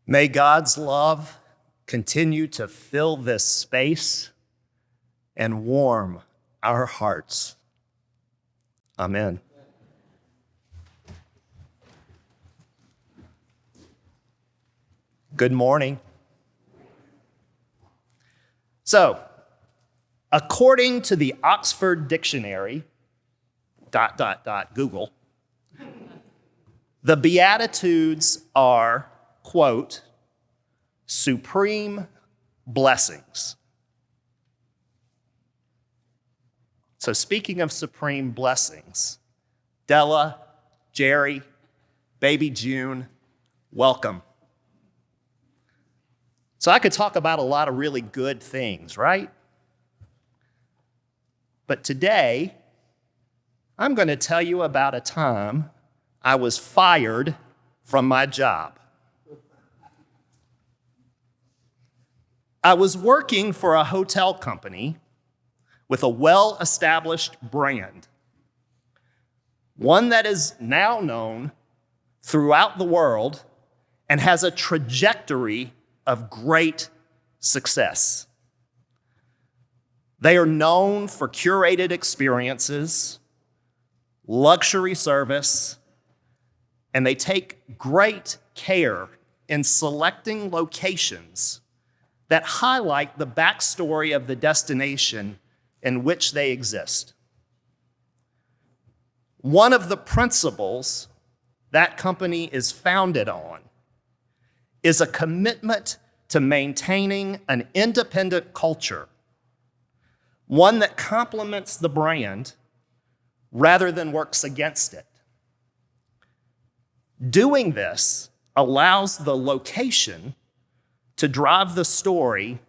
May God's love continue to fill this space and warm our hearts. Amen. Good morning. So, according to the Oxford Dictionary, Google, the Beatitudes are, quote, supreme blessings. So speaking of supreme blessings, Della, Jerry, baby June, welcome. So I could talk about a lot of really good things, right? But today, I'm going to tell you about a time I was fired from my job. I was working for a hotel company with a well-established brand, one that is now known throughout the world and has a trajectory of great success. They are known for curated experiences, luxury service, and they take great care in selecting locations that highlight the backstory of the destination in which they exist. One of the principles that company is founded on is a commitment to maintaining an independent culture, one that complements the brand rather than works against it. Doing this allows the location to drive the story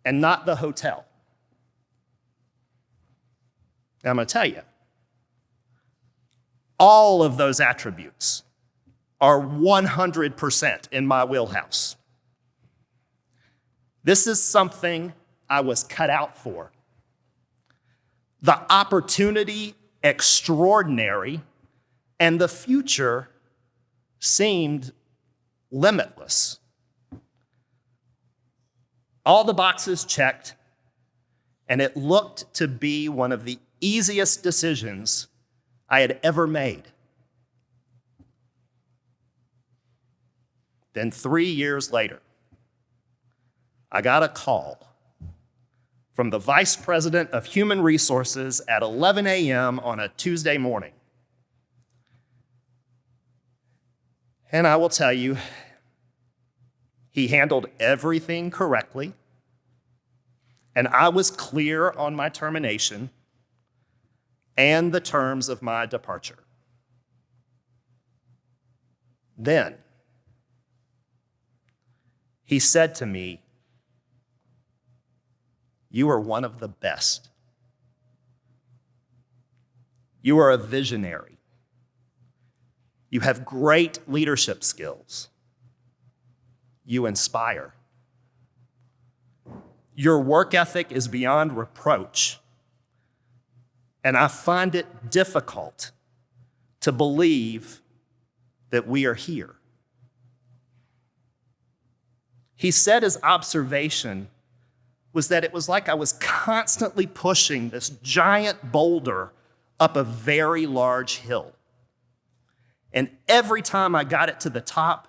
and not the hotel. Now, I'm going to tell you, all of those attributes are 100% in my wheelhouse. This is something I was cut out for. The opportunity extraordinary, and the future seemed limitless. All the boxes checked, and it looked to be one of the easiest decisions I had ever made. Then 3 years later, I got a call from the Vice President of Human Resources at 11 a.m. on a Tuesday morning. And I will tell you, he handled everything correctly, and I was clear on my termination and the terms of my departure. Then, he said to me, "You are one of the best. You are a visionary. You have great leadership skills. You inspire. Your work ethic is beyond reproach, and I find it difficult to believe that we are here." He said his observation was that it was like I was constantly pushing this giant boulder up a very large hill. And every time I got it to the top,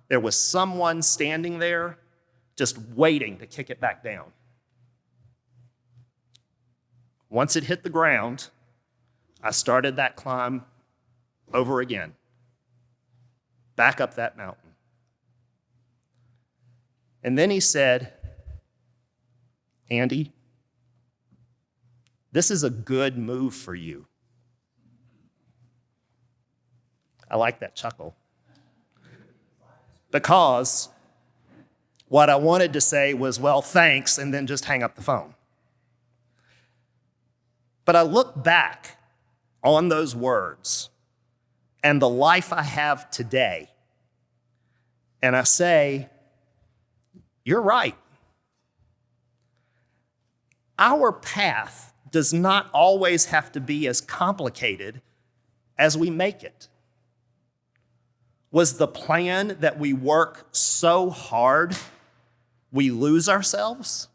there was someone standing there just waiting to kick it back down. Once it hit the ground, I started that climb over again, back up that mountain. And then he said, "Andy, this is a good move for you." I like that chuckle, because what I wanted to say was, "Well, thanks," and then just hang up the phone. But I look back on those words and the life I have today, and I say, you're right. Our path does not always have to be as complicated as we make it. Was the plan that we work so hard we lose ourselves?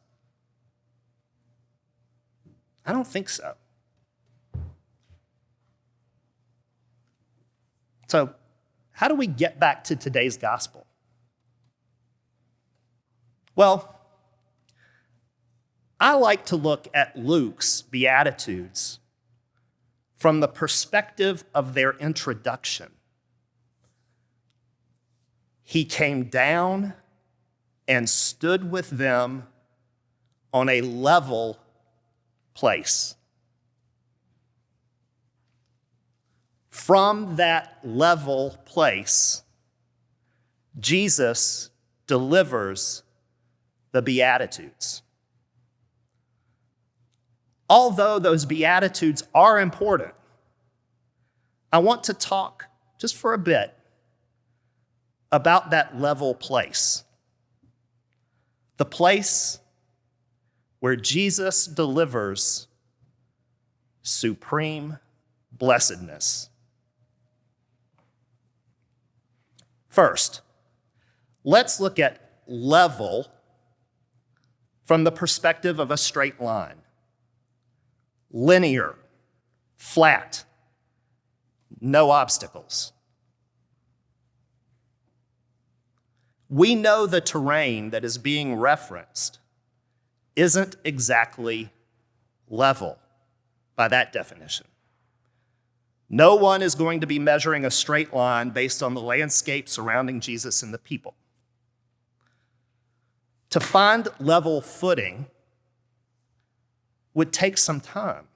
I don't think so. So, how do we get back to today's gospel? Well, I like to look at Luke's Beatitudes from the perspective of their introduction. He came down and stood with them on a level place. From that level place, Jesus delivers the Beatitudes. Although those Beatitudes are important, I want to talk just for a bit about that level place. The place where Jesus delivers supreme blessedness. First, let's look at level from the perspective of a straight line. Linear, flat, no obstacles. We know the terrain that is being referenced isn't exactly level by that definition. No one is going to be measuring a straight line based on the landscape surrounding Jesus and the people. To find level footing would take some time.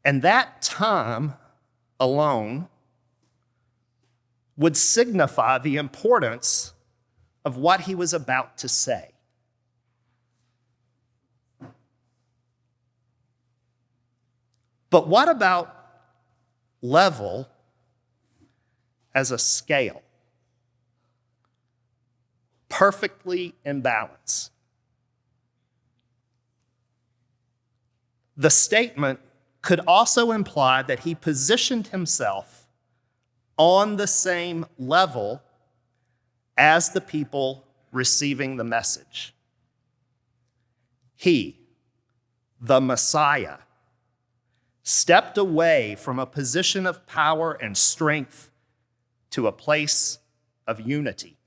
And that time alone would signify the importance of what he was about to say. But what about level as a scale? Perfectly in balance. The statement could also imply that he positioned himself on the same level as the people receiving the message. He, the Messiah, stepped away from a position of power and strength to a place of unity.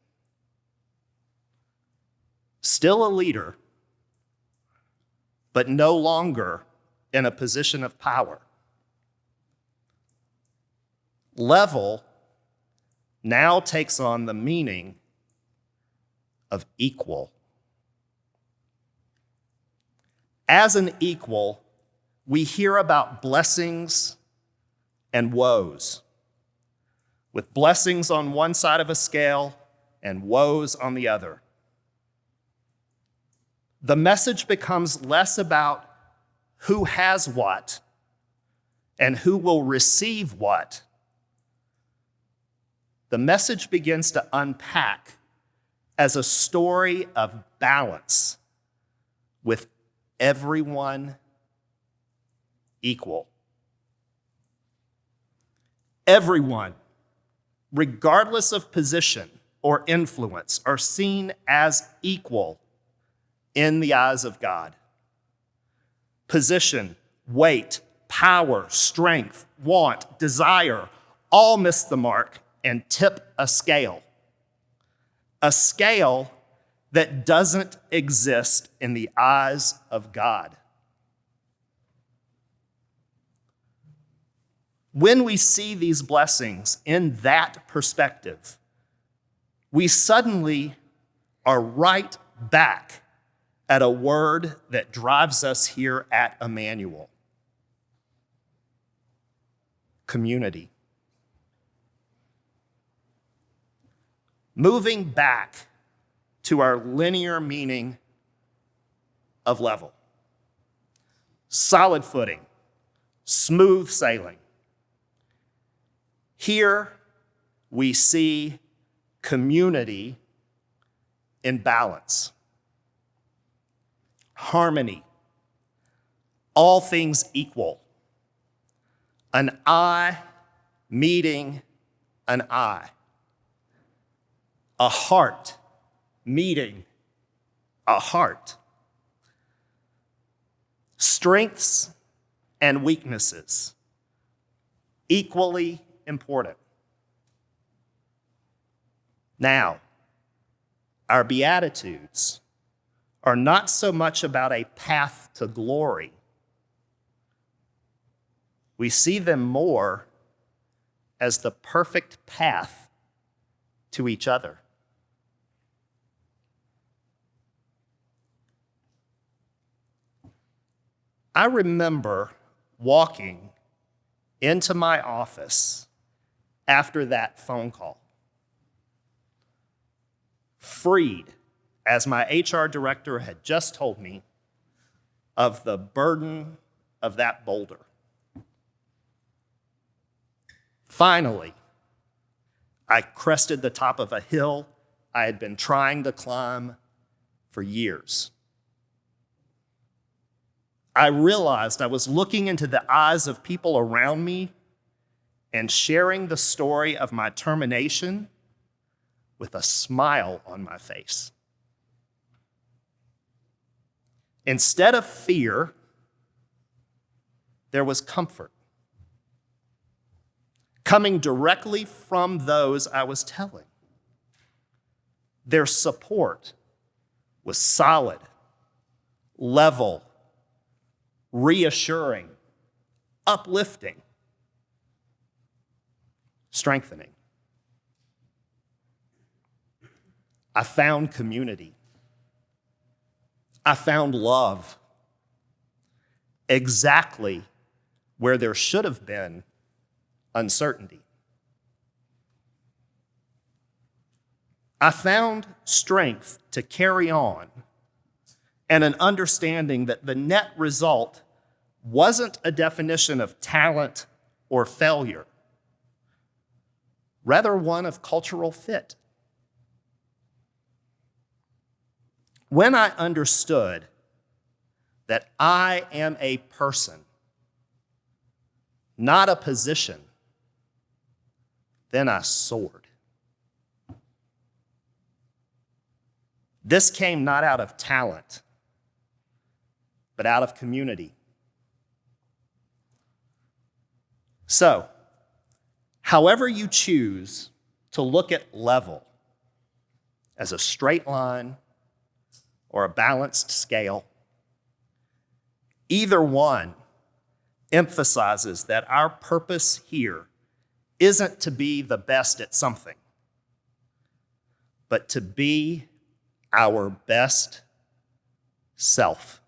Still a leader, but no longer in a position of power. Level now takes on the meaning of equal. As an equal, we hear about blessings and woes, with blessings on one side of a scale and woes on the other. The message becomes less about who has what and who will receive what. The message begins to unpack as a story of balance with everyone equal. Everyone, regardless of position or influence, are seen as equal in the eyes of God. Position, weight, power, strength, want, desire, all miss the mark and tip a scale. A scale that doesn't exist in the eyes of God. When we see these blessings in that perspective, we suddenly are right back at a word that drives us here at Emmanuel: community. Moving back to our linear meaning of level. Solid footing, smooth sailing. Here we see community in balance. Harmony, all things equal, an I meeting an eye, a heart meeting a heart, strengths and weaknesses, equally important. Now, our Beatitudes are not so much about a path to glory. We see them more as the perfect path to each other. I remember walking into my office after that phone call, freed, as my HR director had just told me, of the burden of that boulder. Finally, I crested the top of a hill I had been trying to climb for years. I realized I was looking into the eyes of people around me and sharing the story of my termination with a smile on my face. Instead of fear, there was comfort coming directly from those I was telling. Their support was solid, level, reassuring, uplifting, strengthening. I found community. I found love exactly where there should have been uncertainty. I found strength to carry on and an understanding that the net result wasn't a definition of talent or failure, rather one of cultural fit. When I understood that I am a person, not a position, then I soared. This came not out of talent, but out of community. So, however you choose to look at level, as a straight line or a balanced scale, either one emphasizes that our purpose here isn't to be the best at something, but to be our best self.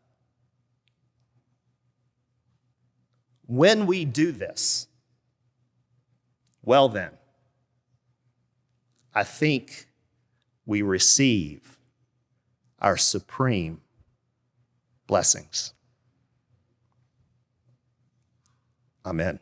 When we do this, well then, I think we receive our supreme blessings. Amen.